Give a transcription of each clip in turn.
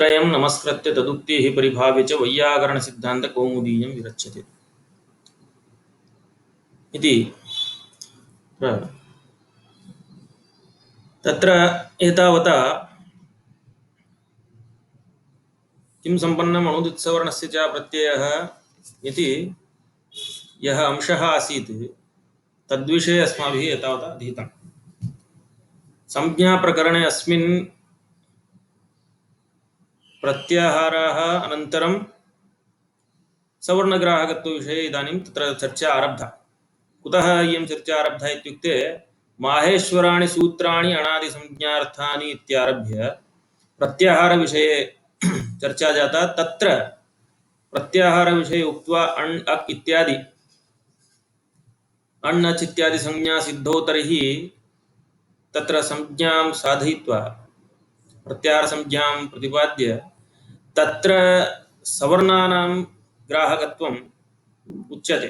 त्रयं नमस्कृत्य तदुक्तिः परिभाव्य च वैयाकरणसिद्धान्तकौमुदीयं विरच्यते इति। तत्र एतावता किं सम्पन्नम् अणुदित्सवर्णस्य च प्रत्ययः इति यः अंशः आसीत् तद्विषये अस्माभिः एतावता अधीतं। संज्ञाप्रकरणे अस्मिन् प्रत्याहाराः अनन्तरं सवर्णग्राहकत्वविषये इदानीं तत्र चर्चा आरब्धा। कुतः इयं चर्चा आरब्धा इत्युक्ते माहेश्वराणि सूत्राणि अणादिसंज्ञार्थानि इत्यारभ्य प्रत्याहार विषये चर्चा जाता। तत्र प्रत्याहार विषये उक्त्वा अण् अक् इत्यादि अण् अच् इत्यादि संज्ञा सिद्धौ तर्हि तत्र संज्ञां साधयित्वा प्रत्याहार संज्ञां प्रतिपाद्य तत्र सवर्णानां ग्राहकत्वम् उच्यते।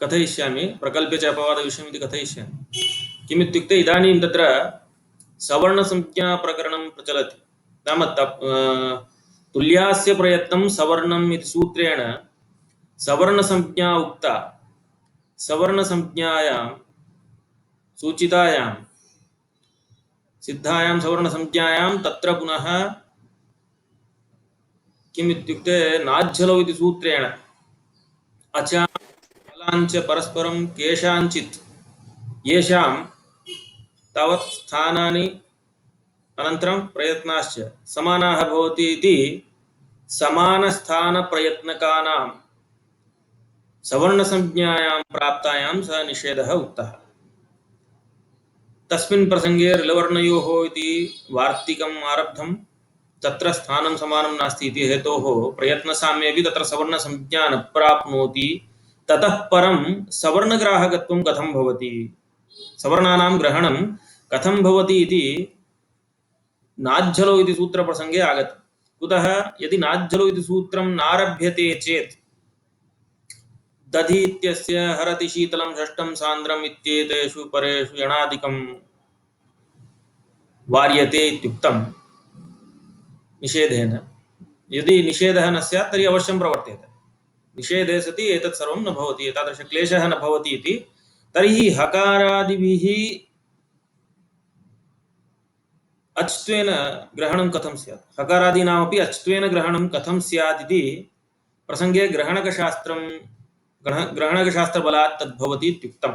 कथयिष्यामि, प्रकल्प्य च अपवादविषयम् इति कथयिष्यामि। किमित्युक्ते इदानीं तत्र सवर्णसंज्ञाप्रकरणं प्रचलति। नाम तुल्यास्य प्रयत्नं सवर्णम् इति सूत्रेण सवर्णसंज्ञा उक्ता। सवर्णसंज्ञायां सूचितायां सिद्धायां सवर्णसंज्ञायां तत्र पुनः किमित्युक्ते नाज्झलौ इति सूत्रेण अचां फलाञ्च परस्परं केषाञ्चित् येषां तावत् स्थानानि अनन्तरं प्रयत्नाश्च समानाः भवति इति समानस्थानप्रयत्नकानां सवर्णसंज्ञायां प्राप्तायां स निषेधः उक्तः। तस्मिन् प्रसंगे ऋलवर्णयोः इति वार्तिकम् आरब्धं। तत्र स्थानं समानं नास्ति इति हेतोः प्रयत्नसाम्येऽपि तत्र सवर्णसंज्ञा न प्राप्नोति। ततः परं सवर्णग्राहकत्वं कथं भवति, सवर्णानां ग्रहणं कथं भवति इति नाज्झलौ इति सूत्रप्रसंगे आगतम्। कुतः, यदि नाज्झलौ इति सूत्रं नारभ्यते चेत् दधि इत्यस्य हरति शीतलं षष्ठं सान्द्रम् इत्येतेषु परेषु यणादिकं वार्यते इत्युक्तं निषेधेन। यदि निषेधः न स्यात् तर्हि अवश्यं प्रवर्तेत। निषेधे सति एतत् सर्वं न भवति, एतादृशक्लेशः न भवति इति। तर्हि हकारादिभिः अच्त्वेन ग्रहणं कथं स्यात्, हकारादीनामपि अच्त्वेन ग्रहणं कथं स्यात् इति प्रसंगे ग्रहणकशास्त्रबलात् तद्भवति इत्युक्तम्।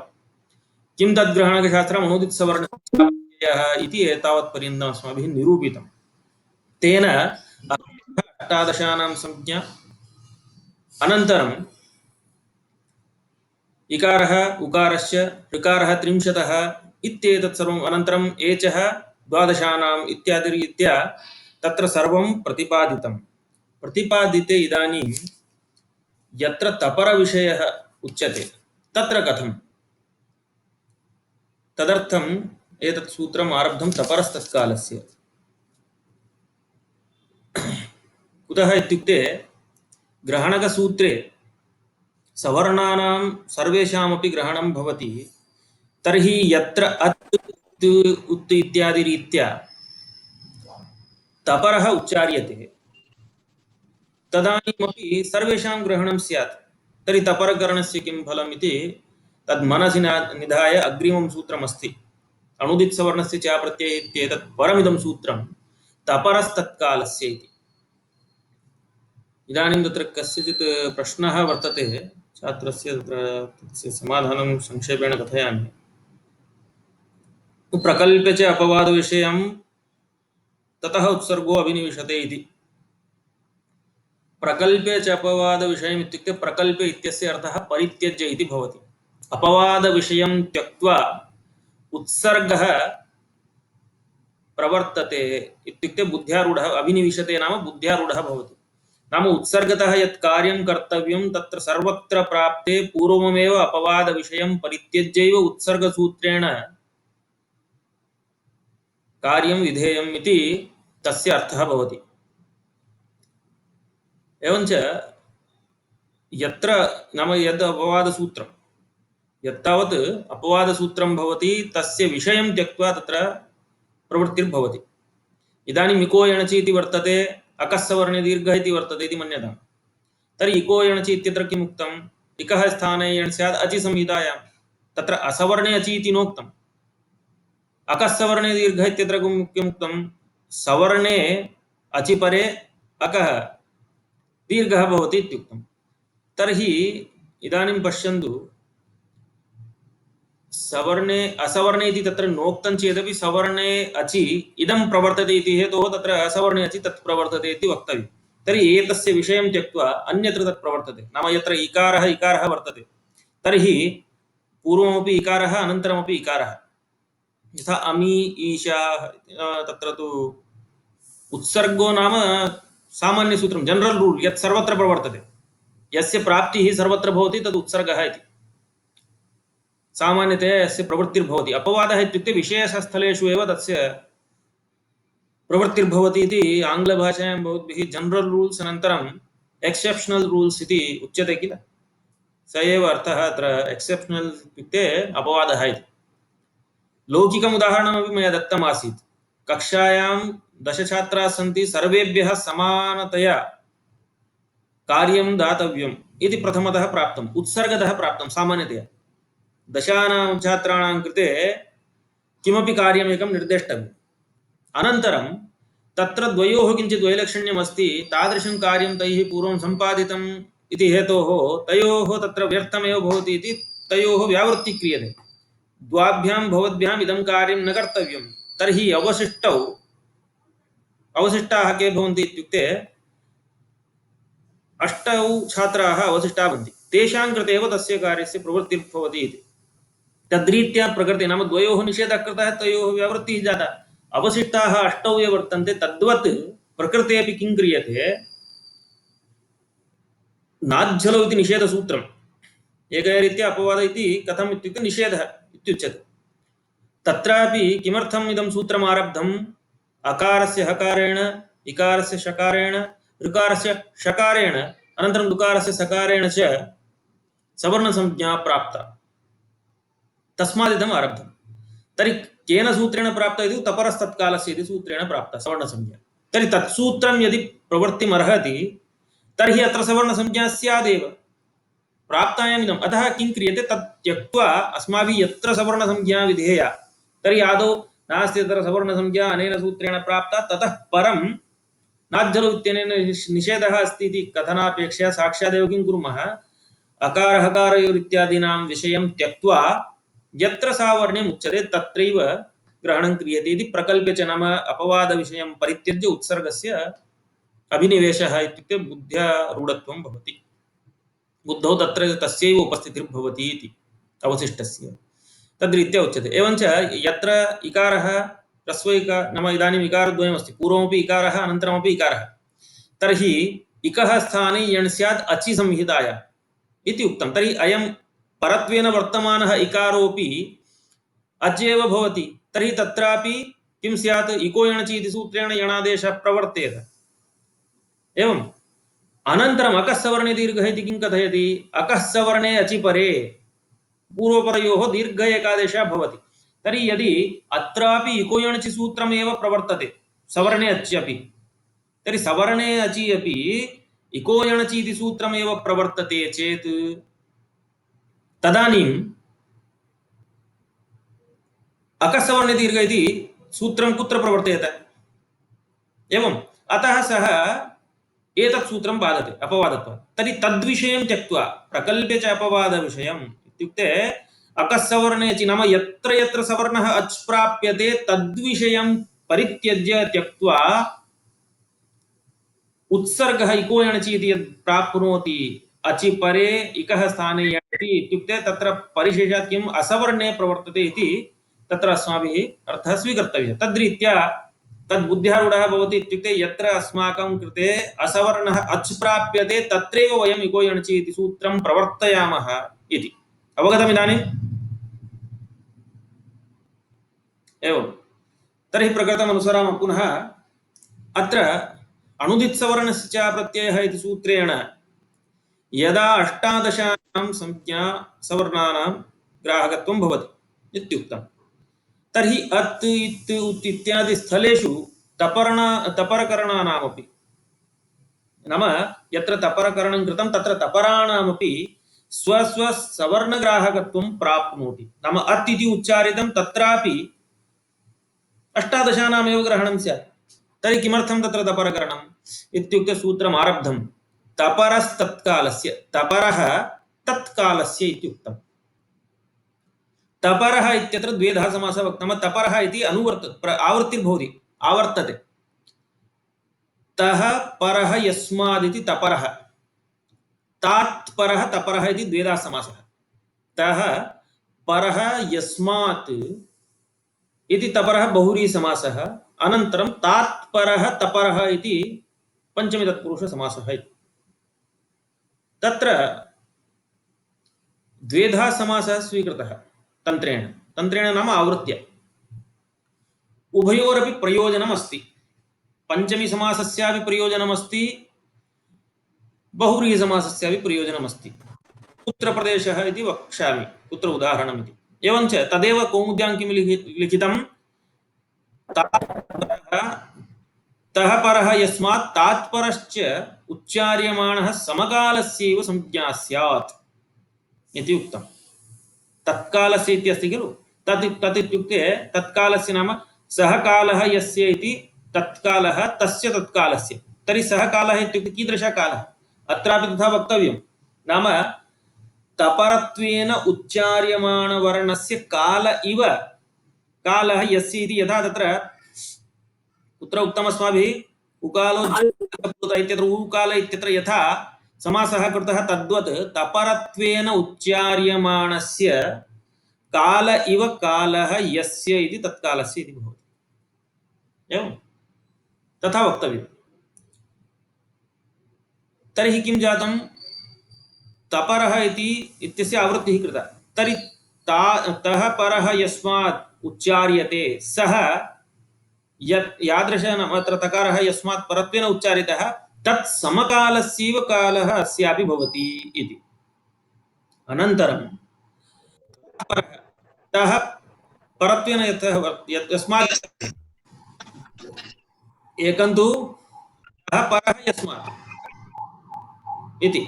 किं तद्ग्रहणकशास्त्रम् अणुदित्सवर्णः इति एतावत्पर्यन्तम् अस्माभिः निरूपितम्। तेन अष्टादशानां संज्ञा, अनन्तरम् इकारः उकारश्च ऋकारः त्रिंशतः इत्येतत् सर्वम्, अनन्तरम् एचः द्वादशानाम् इत्यादिरीत्या तत्र सर्वं प्रतिपादितम्। प्रतिपादिते इदानीं यत्र तपरविषयः उच्यते तत्र कथं, तदर्थम् एतत् सूत्रम् आरब्धं तपरस्तत्कालस्य। कुतः इत्युक्ते ग्रहणकसूत्रे सवर्णानां सर्वेषामपि ग्रहणं भवति। तर्हि यत्र अत् उत् इत्यादि रीत्या तपरः उच्चार्यते तदानीमपि सर्वेषां ग्रहणं स्यात्। तर्हि तपरकरणस्य किं फलम् इति तद् मनसि निधाय अग्रिमं सूत्रमस्ति। अणुदित्सवर्णस्य च प्रत्यय इत्येतत् परमिदं सूत्रं तपरस्तत्कालस्य इति। इदानीं तत्र कस्यचित् प्रश्नः वर्तते छात्रस्य, तस्य समाधानं संक्षेपेण कथयामि। प्रकल्प्य च अपवादविषयं ततः उत्सर्गो अभिनिविशते इति। प्रकल्प्य च अपवादविषयम् इत्युक्ते प्रकल्प्य इत्यस्य अर्थः परित्यज्य इति भवति। अपवादविषयं त्यक्त्वा उत्सर्गः प्रवर्तते इत्युक्ते बुद्ध्यारूढः, अभिनिविशते नाम बुद्ध्यारूढः भवति। नाम उत्सर्गतः यत् कार्यं कर्तव्यं तत्र सर्वत्र प्राप्ते पूर्वमेव अपवादविषयं परित्यज्यैव उत्सर्गसूत्रेण कार्यं विधेयम् इति तस्य अर्थः भवति। एवञ्च यत्र नाम यद् अपवादसूत्रं, यत्तावत् अपवादसूत्रं भवति तस्य विषयं त्यक्त्वा तत्र प्रवृत्तिर्भवति। इदानीम् इको यणचि इति वर्तते, अकस्सवर्णे दीर्घः इति वर्तते इति मन्यताम्। तर्हि इको यणचि इत्यत्र किम् उक्तम्? इकः स्थाने यण् स्यात् अचि संहितायां, तत्र असवर्णे अचि इति नोक्तम्। अकस्सवर्णे दीर्घः इत्यत्र किम् उक्तम्? सवर्णे अचि परे अकः दीर्घः भवति इत्युक्तम्। तर्हि इदानीं पश्यन्तु, सवर्णे असवर्णे इति तत्र नोक्तं चेदपि सवर्णे अचि इदं प्रवर्तते इति हेतोः तत्र असवर्णे अचि तत् प्रवर्तते इति वक्तव्यम्। तर्हि एतस्य विषयं त्यक्त्वा अन्यत्र तत् प्रवर्तते, नाम यत्र इकारः वर्तते तर्हि पूर्वमपि इकारः अनन्तरमपि इकारः, यथा अमि ईशा तत्र तु उत्सर्गो नाम सामान्यसूत्रं, जनरल रूल, यत् सर्वत्र प्रवर्तते, यस्य प्राप्तिः सर्वत्र भवति तद् उत्सर्गः इति सामान्यतया यस्य प्रवृत्तिर्भवति। अपवादः इत्युक्ते विशेषस्थलेषु एव तस्य प्रवृत्तिर्भवति इति आङ्ग्लभाषायां भवद्भिः जनरल रूल्स् अनन्तरम् एक्सेप्शनल रूल्स् इति उच्यते किल, स एव अर्थः अत्र एक्सेप्शनल इत्युक्ते अपवादः इति। लौकिकम् उदाहरणमपि मया दत्तमासीत्। कक्षायां 10 छात्राः सन्ति, सर्वेभ्यः समानतया कार्यं दातव्यम् इति प्रथमतः प्राप्तम्, उत्सर्गतः प्राप्तं सामान्यतया। 10 छात्राणां कृते किमपि कार्यमेकं निर्देष्टव्यम्। अनन्तरं तत्र द्वयोः किञ्चित् वैलक्षण्यम् अस्ति, तादृशं कार्यं तैः पूर्वं सम्पादितम् इति हेतोः तयोः तत्र व्यर्थमेव भवति इति तयोः व्यावृत्तिः क्रियते। द्वाभ्यां भवद्भ्याम् इदं कार्यं न कर्तव्यं, तर्हि अवशिष्टाः के भवन्ति इत्युक्ते 8 छात्राः अवशिष्टाः भवन्ति, तेषां कृते एव तस्य कार्यस्य प्रवृत्तिर्भवति इति। तद्रीत्या प्रकृते नाम द्वयोः निषेधः कृतः, तयोः व्यावृत्तिः जाता, अवशिष्टाः 8 ये वर्तन्ते। तद्वत् प्रकृते अपि किं क्रियते, नाज्झलौ इति निषेधसूत्रम् एकया रीत्या अपवाद इति कथम् इत्युक्ते निषेधः इत्युच्यते। तत्रापि किमर्थम् इदं सूत्रम् आरब्धम्? अकारस्य हकारेण, इकारस्य शकारेण, ऋकारस्य शकारेण, अनन्तरं दुकारस्य सकारेण च सवर्णसंज्ञा प्राप्ता, तस्मादिदम् आरब्धम्। तर्हि केन सूत्रेण प्राप्ता इति तपरस्तत्कालस्य इति सूत्रेण प्राप्ता सवर्णसंज्ञा। तर्हि तत्सूत्रं यदि प्रवृत्तिमर्हति तर्हि अत्र सवर्णसंज्ञा स्यादेव प्राप्तायाम् इदम्। अतः किं क्रियते, तत् त्यक्त्वा अस्माभिः यत्र सवर्णसंज्ञा विधेया तर्हि आदौ नास्ति तत्र सवर्णसंज्ञा अनेन सूत्रेण प्राप्ता, ततः परं नाज्झलौ इत्यनेन निषेधः अस्ति इति कथनापेक्षया साक्षादेव किं कुर्मः, अकार हकारयोः इत्यादीनां विषयं त्यक्त्वा यत्र सावर्ण्यम् उच्यते तत्रैव ग्रहणं क्रियते इति प्रकल्प्य च, नाम अपवादविषयं परित्यज्य उत्सर्गस्य अभिनिवेशः इत्युक्ते बुद्ध्यारूढत्वं भवति, बुद्धौ तत्र तस्यैव उपस्थितिर्भवति इति अवशिष्टस्य, तद्रीत्या उच्यते। एवञ्च यत्र इकारः ह्रस्वैकार, नाम इदानीम् इकारद्वयमस्ति, पूर्वमपि इकारः अनन्तरमपि इकारः, तर्हि इकः स्थाने यण् स्यात् अचि संहितायाम् इति उक्तं। तर्हि अयं परत्वेन वर्तमानः इकारोऽपि अचेव भवति, तर्हि तत्रापि किं स्यात्, इको यणचि इति सूत्रेण यणादेशः प्रवर्तेत। एवम् अनन्तरम् अकस्सवर्णे दीर्घः इति किं कथयति, अकस्सवर्णे अचि परे पूर्वपरयोः दीर्घ एकादेशः भवति। तर्हि यदि अत्रापि इको यणचि सूत्रमेव प्रवर्तते सवर्णे अच्यपि, तर्हि सवर्णे अचि अपि इको यणचि इति सूत्रमेव प्रवर्तते चेत् तदानीम् अकस्सवर्णे दीर्घ इति सूत्रं कुत्र प्रवर्तेत? एवम् अतः सः एतत् सूत्रं बाधते अपवादत्वात्। तर्हि तद्विषयं त्यक्त्वा प्रकल्प्य च अपवादविषयम् इत्युक्ते अकस्सवर्णे अचि, नाम यत्र यत्र सवर्णः अच् प्राप्यते तद्विषयं परित्यज्य त्यक्त्वा उत्सर्गः इको यणचि इति यद् प्राप्नोति अचि परे इकः स्थाने यणचि इत्युक्ते तत्र परिशेषात् किम् असवर्णे प्रवर्तते इति तत्र अस्माभिः अर्थः स्वीकर्तव्यः। तद्रीत्या तद्बुद्ध्यारूढः भवति इत्युक्ते यत्र अस्माकं कृते असवर्णः अच् प्राप्यते तत्रैव वयम् इको यणचि इति सूत्रं प्रवर्तयामः इति। अवगतम् इदानीम्? एवं तर्हि प्रकृतमनुसरामः पुनः अत्र अणुदित्सवर्णस्य च प्रत्ययः इति सूत्रेण यदा 18 संज्ञा सवर्णानां ग्राहकत्वं भवति इत्युक्तम्, तर्हि अत् इत् उत् इत्यादि स्थलेषु तपरकरणानामपि नाम यत्र तपरकरणं कृतं तत्र तपराणामपि स्वस्वसवर्णग्राहकत्वं प्राप्नोति। नाम अत् इति उच्चारितं तत्रापि अष्टादशानामेव ग्रहणं स्यात्। तर्हि किमर्थं तत्र तपरकरणम् इत्युक्ते सूत्रम् आरब्धं तपरस्तत्कालस्य, तपरः तत्कालस्य इत्युक्तम्। तपरः इत्यत्र द्वेधा समासः वक्तः। नाम तपरः इति आवृत्तिर्भवति, आवर्तते। तः परः यस्मादिति तपरः, तात्परः तपरः इति द्वेधा समासः। तः परः यस्मात् इति तपरः बहुव्रीहि समासः, अनन्तरं तात्परः तपरः इति पंचमी तत्पुरुष समासः। तत्र द्वेधा समासः स्वीकृतः तन्त्रेण, तन्त्रेण नाम आवृत्य। उभयोरपि प्रयोजनम् अस्ति। पंचमी समासस्यापि प्रयोजनम् अस्ति, बहुव्रीहि समासस्यापि प्रयोजनम् अस्ति। कुत्र प्रदेशः इति वक्ष्यामि, कुत्र उदाहरणम् इति। एवञ्च तदेव कौमुद्यां किं लिखितं तः परः यस्मात् तात्परश्च उच्चार्यमाणः समकालस्यैव संज्ञा स्यात् इति उक्तम्। तत्कालस्य इति अस्ति खलु, तत् इत्युक्ते तत्कालस्य नाम सः कालः यस्य इति तत्कालः तस्य तत्कालस्य। तर्हि सः कालः इत्युक्ते कीदृशः कालः, अत्रापि तथा वक्तव्यं। नाम तपरत्वेन उच्चार्यमाणवर्णस्य काल इव कालः यस्य इति। यथा तत्र कुत्र उक्तम् अस्माभिः, उकालो इत्यत्र ऊकाल इत्यत्र यथा समासः कृतः, तद्वत् तपरत्वेन उच्चार्यमाणस्य काल इव कालः यस्य इति तत्कालस्य इति भवति। एवं तथा वक्तव्यम्। तर्हि किं जातं, तपरः इति इत्यस्य आवृत्तिः कृता। तर्हि तः परः यस्मात् उच्चार्यते सः यादृश नाम अत्र तकारः यस्मात् परत्वेन उच्चारितः तत् समकालस्यैव कालः अस्यापि भवति इति। अनन्तरं तः परत्वेन यस्मात् एकं तु तः परः यस्मात् इति,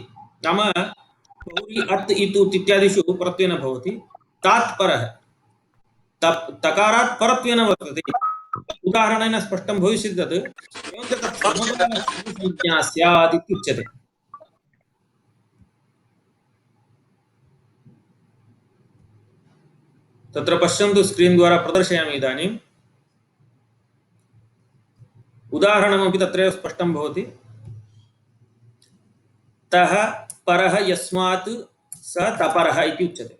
नाम बहुव्रीहि अत् इतुत् इत्यादिषु परत्वेन भवति। तात्परः तकारात् परत्वेन वर्तते। उदाहरणेन स्पष्टं भविष्यति तत्। एवञ्च तत् संज्ञा स्यात् इत्युच्यते। तत्र पश्यन्तु, स्क्रीन् द्वारा प्रदर्शयामि इदानीम्। उदाहरणमपि तत्रैव स्पष्टं भवति। तः परः यस्मात् सः तपरः इति उच्यते,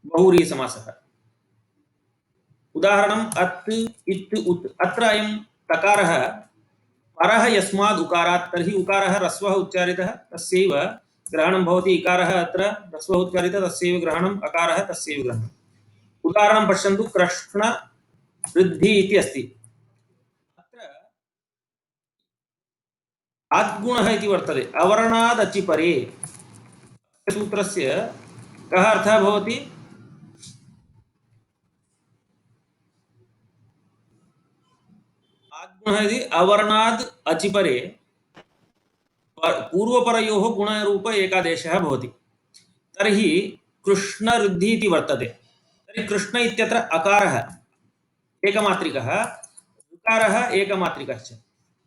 बहुव्रीहि समासः। उदाहरणम् अत् इत् उत्। अत्र अयं तकारः परः यस्माद् उकारात्, तर्हि उकारः ह्रस्वः उच्चारितः तस्यैव ग्रहणं भवति। इकारः अत्र ह्रस्वः उच्चारितः तस्यैव ग्रहणम्, अकारः तस्यैव ग्रहणम्। उदाहरणं पश्यन्तु, कृष्ण वृद्धि इति अस्ति। अत्र आद्गुणः इति वर्तते, अवर्णाद् अचिपरे। सूत्रस्य कः अर्थः भवति, आद्गुणः इति अवर्णाद् अचिपरे पूर्वपरयोः गुणरूप एकादेशः भवति। तर्हि कृष्णवृद्धि इति वर्तते। तर्हि कृष्ण इत्यत्र अकारः एकमात्रिकः, ऋकारः एकमात्रिकश्च।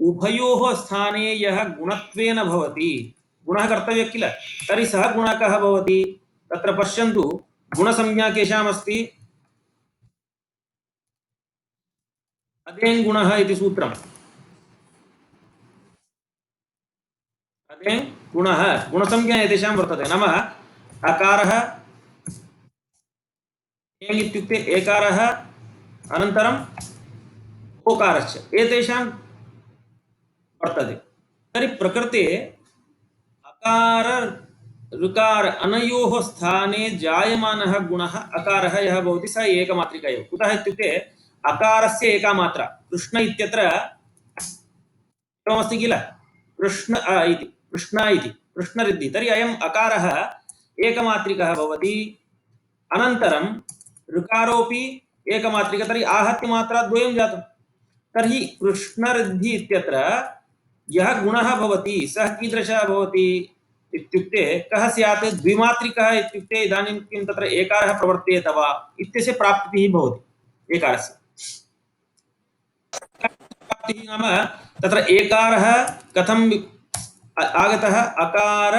उभयोः स्थाने यः गुणत्वेन भवति, गुणः कर्तव्यः किल, तर्हि सः गुणः कः भवति। तत्र पश्यन्तु, गुणसंज्ञा केषाम् अस्ति, अदेङ् गुणः इति सूत्रम्। अदेङ् गुणः गुणसंज्ञा एतेषां वर्तते। नाम अकारः एङ् इत्युक्ते एकारः, अनन्तरम् ओकारश्च, एतेषां वर्तते। तर्हि प्रकृते अकार ऋकार अनयोः स्थाने जायमानः गुणः अकारः यः भवति सः एकमात्रिका एव। कुतः इत्युक्ते अकारस्य एका मात्रा। कृष्ण इत्यत्र एवमस्ति किल, कृष्ण इति, कृष्ण इति, कृष्णरिद्धि। तर्हि अयम् अकारः एकमात्रिकः भवति। अनन्तरं ऋकारोपि एकमात्रिकः, तर्हि आहत्य मात्रा द्वयं जातम्। तर्हि कृष्णऋद्धि इत्यत्र यः गुणः भवति सः कीदृशः भवति इत्युक्ते कः स्यात् द्विमात्रिकः इत्युक्ते इदानीं किं तत्र एकारः प्रवर्तेत वा इत्यस्य प्राप्तिः भवति एकारस्य प्राप्तिः नाम तत्र एकारः कथं आगतः अकार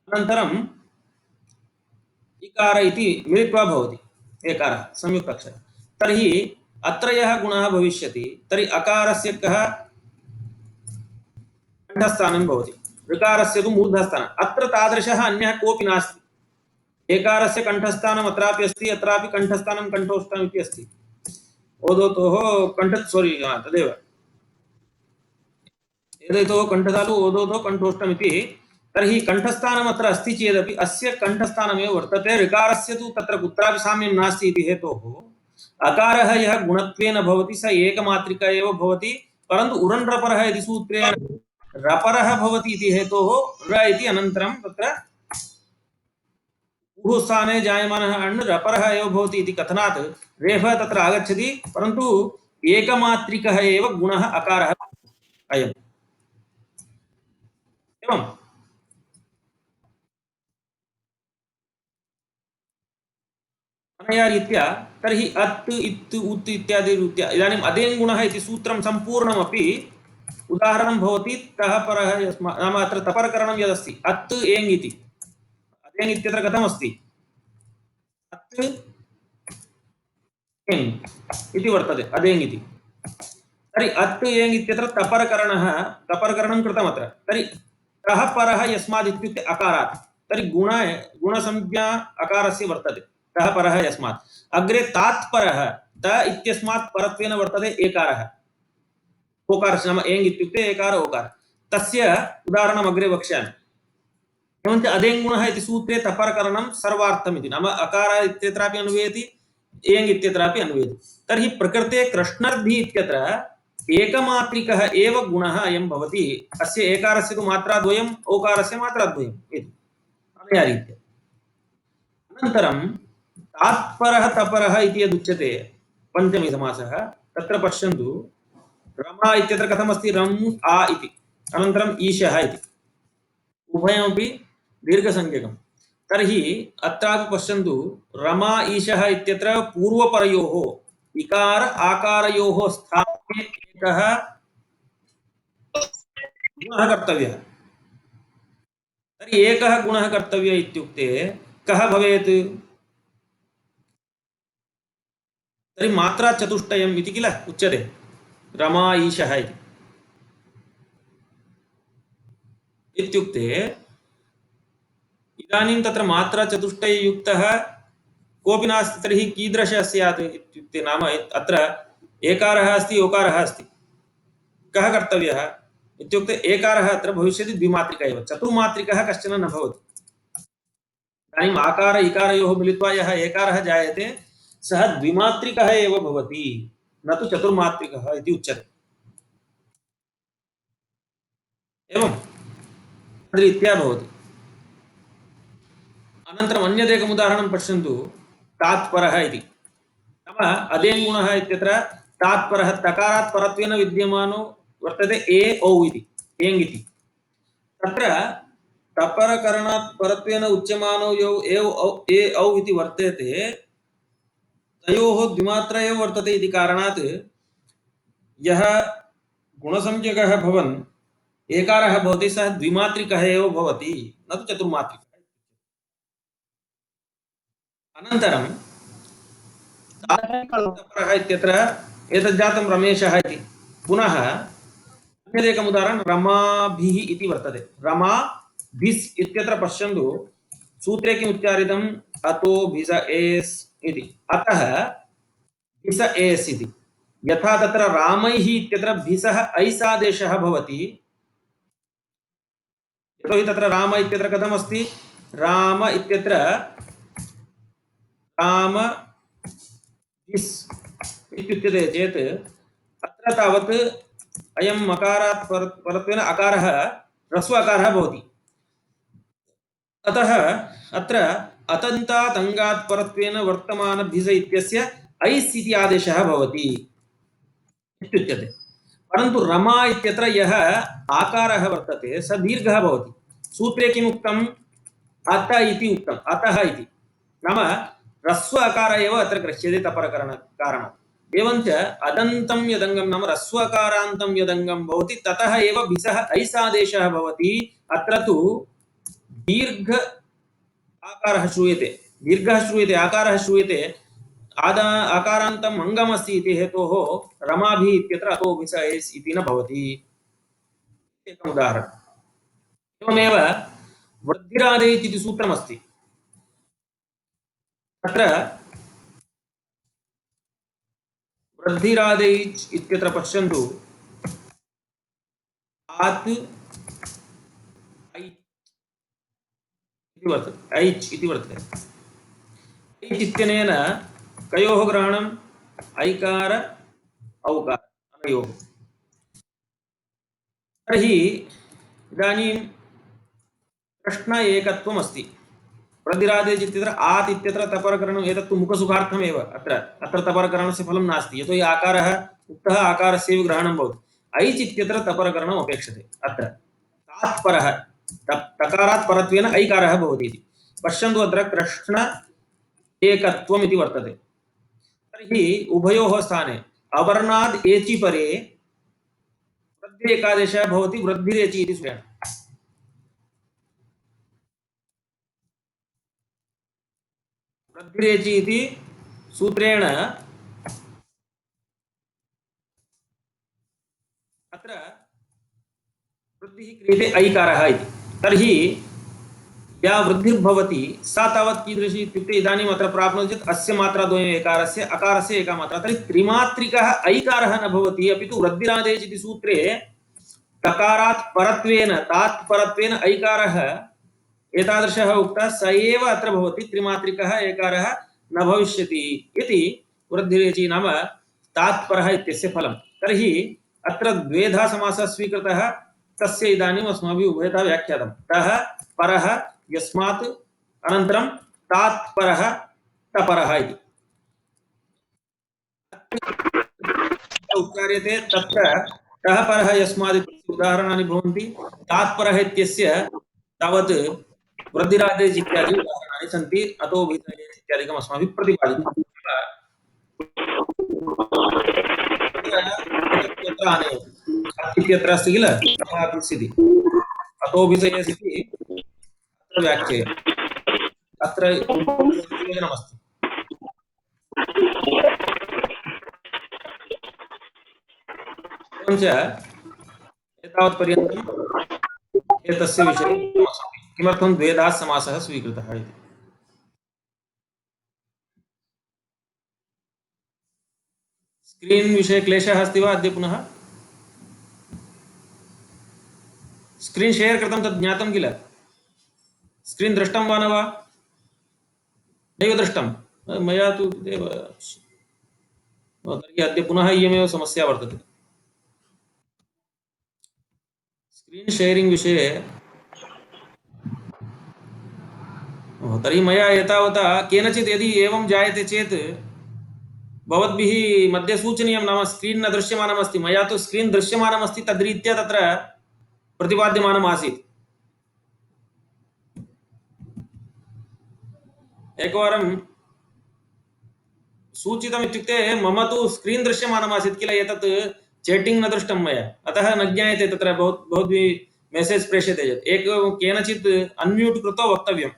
अनन्तरम् इकार इति मिलित्वा भवति एकारः संयुक्ताक्षरः तर्हि अत्र यः गुणः भविष्यति तर्हि अकारस्य कः कंठस्थानं भवति ऋकारस्य तु मूर्धस्थानम् अत्र तादृशः अन्यः कोऽपि नास्ति एकारस्य कंठस्थानम् अत्रापि अस्ति अत्रापि कंठस्थानं कंठोष्ठम् इति अस्ति ओदोतोः कंठ सॉरी तदेव एतयोः कंठधातु ओदोतोः कंठोष्ठम् इति तर्हि कंठस्थानम् अत्र अस्ति चेदपि अस्य कंठस्थानमेव वर्तते ऋकारस्य तु तत्र कुत्रापि साम्यं नास्ति इति हेतोः अकारः यः गुणत्वेन भवति स एकमात्रिका एव भवति परन्तु उरन् रपरः इति सूत्रेण रपरः भवति इति हेतोः र इति अनन्तरं तत्र उः स्थाने जायमानः अण् रपरः एव भवति इति कथनात् रेफः तत्र आगच्छति परन्तु एकमात्रिकः एव गुणः अकारः अयम् एवम् अनया रीत्या तर्हि अत् इत् उत् इत्यादि रीत्या इदानीम् अदेङ् गुणः इति सूत्रं सम्पूर्णमपि उदाहरणं भवति तः परः नाम अत्र तपरकरणं यदस्ति अत् एङ् इति अदेङ् इत्यत्र कथमस्ति अत् एङ् इति वर्तते अदेङ् इति तर्हि अत् एङ् इत्यत्र तपरकरणं कृतमत्र तर्हि कः परः यस्मात् इत्युक्ते अकारात् तर्हि गुणसंज्ञा अकारस्य वर्तते कः परः यस्मात् अग्रे तात्परः त इत्यस्मात् परत्वेन वर्तते एकारः ओकारस्य नाम एङ् इत्युक्ते एकार ओकार तस्य उदाहरणम् अग्रे वक्ष्यामि एवञ्च अदेङ् गुणः इति सूत्रे तपरकरणं सर्वार्थम् इति नाम अकार इत्यत्रापि अन्वयति एङ् इत्यत्रापि अन्वयति तर्हि प्रकृते कृष्णर्धि इत्यत्र एकमात्रिकः एव गुणः अयं भवति अस्य एकारस्य तु मात्राद्वयम् ओकारस्य मात्राद्वयम् इति अनया रीत्या अनन्तरं तात्परः तपरः इति यदुच्यते पञ्चमी समासः तत्र पश्यन्तु रमा इत्यत्र कथमस्ति रम् आ इति अनन्तरम् ईशः इति उभयमपि दीर्घसंज्ञकं तर्हि अत्रापि पश्यन्तु रमा ईशः इत्यत्र पूर्वपरयोः इकार आकारयोः स्थाने एकः गुणः कर्तव्यः तर्हि एकः गुणः कर्तव्यः इत्युक्ते कः भवेत् तर्हि मात्रा चतुष्टयम् इति किल उच्यते रमा ईशः इत्युक्ते इदानीं तत्र मात्रा चतुष्टययुक्तः कोऽपि नास्ति तर्हि कीदृशः स्यात् इत्युक्ते नाम अत्र एकारः अस्ति ओकारः अस्ति कः कर्तव्यः इत्युक्ते एकारः अत्र भविष्यति द्विमात्रिका एव चतुर्मात्रिकः कश्चन न भवति इदानीम् आकार इकारयोः मिलित्वा यः एकारः जायते सः द्विमात्रिकः एव भवति न तु चतुर्मात्रिकः इति उच्यते एवं रीत्या भवति अनन्तरम् अन्यदेकम् उदाहरणं पश्यन्तु तात्परः इति नाम अदेङ् गुणः इत्यत्र तात्परः तकारात् परत्वेन विद्यमानो वर्तते ए औ इति एङ् इति तत्र तपरकरणात् परत्वेन उच्यमानो यौ ए औ इति वर्तते तयोः द्विमात्रा एव वर्तते इति कारणात् यः गुणसंज्ञकः भवन् एकारः भवति सः द्विमात्रिकः एव भवति न तु चतुर्मात्रिकः अनन्तरं तात्परः इत्यत्र एतत् जातं रमेशः इति पुनः अन्यदेकम् उदाहरणं रमाभिः इति वर्तते रमाभिस् इत्यत्र पश्यन्तु सूत्रे किम् उच्चारितम् अतो भिस एस् इति अतः भिस एस् इति यथा तत्र रामैः इत्यत्र भिसः ऐसादेशः भवति यतोहि तत्र राम इत्यत्र कथमस्ति राम इत्यत्र राम भिस् इत्युच्यते चेत् अत्र तावत् अयं मकारात् परत्वेन अकारः ह्रस्व अकारः भवति अतः अत्र अतन्तात् अङ्गात् परत्वेन वर्तमान भिस इत्यस्य ऐस् इति आदेशः भवति इत्युच्यते। परन्तु रमा इत्यत्र यः आकारः वर्तते स दीर्घः भवति। सूत्रे किम् उक्तम्? अत इति उक्तम्, अतः इति। नाम ह्रस्व अकार एव अत्र गृह्यते तपरकारणात्। एवञ्च अदन्तं यदङ्गं नाम ह्रस्वकारान्तं यदङ्गं भवति ततः एव भिसः ऐसादेशः भवति। अत्र तु दीर्घ आकारः श्रूयते, दीर्घः श्रूयते, आकारः श्रूयते, आकारान्तम् अङ्गमस्ति इति हेतोः रमाभिः इत्यत्र अतो भिस ऐस् इति न भवति। एकम् उदाहरणम्। एवमेव वृद्धिरादेच् इति सूत्रमस्ति। तत्र वृद्धिरादेच् इत्यत्र पश्यन्तु, आत् ऐच् इति वर्तते। ऐच् इत्यनेन कयोः ग्रहणम्? ऐकार औकार अनयोः। तर्हि इदानीं प्रश्न एकत्वम् अस्ति। वृद्धिरादेच् इत्यत्र आत् इत्यत्र तपरकरणम्, एतत्तु मुखसुखार्थमेव। अत्र तपरकरणस्य फलं नास्ति, यतोहि आकारः उक्तः, आकारस्यैव ग्रहणं भवति। ऐच् इत्यत्र तपरकरणम् अपेक्षते। अत्र तात्परः, तकारात् परत्वेन ऐकारः भवति इति पश्यन्तु। अत्र कृष्ण एकत्वम् इति वर्तते। तर्हि उभयोः स्थाने अवर्णाद् एचि परे वृद्धि एकादेशः भवति, वृद्धिरेचि इति सूत्रेण। वृद्धिरेचि इति सूत्रेण अत्र वृद्धिः क्रियते ऐकारः इति। तर्हि या वृद्धिर्भवति सा तावत् कीदृशी इत्युक्ते इदानीम् अत्र प्राप्नोति चेत् अस्य मात्राद्वयम् एकारस्य, अकारस्य एका मात्रा। तर्हि त्रिमात्रिकः ऐकारः न भवति, अपि तु वृद्धिरादेच् इति सूत्रे तकारात् परत्वेन, तात् परत्वेन ऐकारः एतादृशः उक्तः, स एव अत्र भवति। त्रिमात्रिकः ऐकारः न भविष्यति इति वृद्धिरेचि नाम तात्परः इत्यस्य फलं। तर्हि अत्र द्वेधा समासः स्वीकृतः, तस्य इदानीम् अस्माभिः उभयतः व्याख्यातं। तः परः यस्मात्, अनन्तरं तात्परः तपरः इति उच्चार्यते। तत्र तः परः यस्मात् इत्यस्य उदाहरणानि भवन्ति। तात्परः इत्यस्य तावत् वृद्धिरादेच् इत्यादि उदाहरणानि सन्ति। अतो भिन्नदेच् इत्यादिकम् अस्माभिः प्रतिपादितम्। तत्र आनयति इत्यत्र अस्ति किल, इति अतो भिसयस् इति अत्र व्याख्येयम्। अत्र योजनमस्ति। एवञ्च एतावत्पर्यन्तम् एतस्य विषये किमर्थं द्वेधा समासः स्वीकृतः इति। स्क्रीन् विषये क्लेशः अस्ति वा अद्य पुनः? स्क्रीन् शेर् कृतं तद् ज्ञातं किल? स्क्रीन् दृष्टं वा न वा? नैव दृष्टं? मया तु एव। तर्हि अद्य पुनः इयमेव समस्या वर्तते। स्क्रीन् शेरिङ्ग् विषये तर्हि मया एतावता केनचित् यदि एवं जायते चेत् भवद्भिः मध्ये सूचनीयं। नाम स्क्रीन् न दृश्यमानमस्ति, मया तु स्क्रीन् दृश्यमानमस्ति, तद्रीत्या तत्र प्रतिपाद्यमानम् आसीत्। एकवारं सूचितम् इत्युक्ते मम तु स्क्रीन् दृश्यमानमासीत् किल, एतत् चेटिङ्ग् न दृष्टं मया, अतः न ज्ञायते तत्र भवद्भिः मेसेज् प्रेष्यते चेत् केनचित् अन्म्यूट् कृत्वा वक्तव्यम्।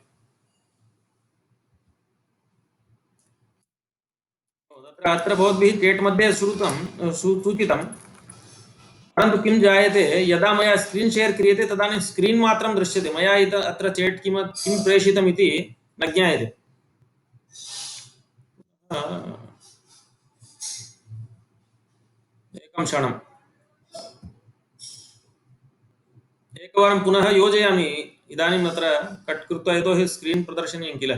अत्र भवद्भिः चेट् मध्ये सूचितं, परन्तु किं जायते, यदा मया स्क्रीन् शेर् क्रियते तदानीं स्क्रीन् मात्रं दृश्यते, मया अत्र चेट् किं प्रेषितम् इति न ज्ञायते। एकं क्षणम्, एकवारं पुनः योजयामि। इदानीम् अत्र कट् कृत्वा, यतोहि स्क्रीन् प्रदर्शनीयं किल।